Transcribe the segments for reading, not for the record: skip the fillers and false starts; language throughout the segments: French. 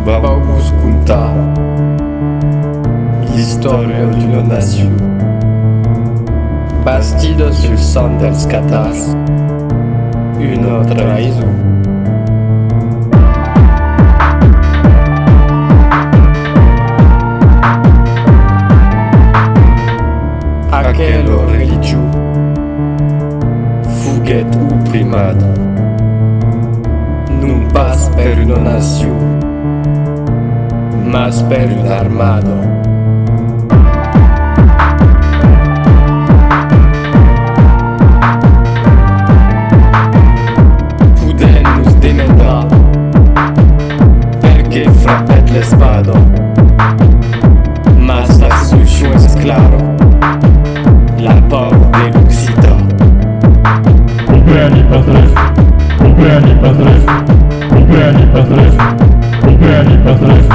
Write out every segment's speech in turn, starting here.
Vamos contar l'histoire d'une nation bastida sul son dels catars, una traison. Aquela religion, foguet oprimada, non pas per una nacion, mas per un'armada. Podem nos demendar, perque frapèt l'espada, mas la solucion es clara, la paur de l'occitan. Comprende patres, comprende patres, comprende patres, comprende patres,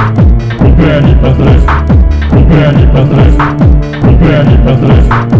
comprende patres, comprende patres, comprende patres.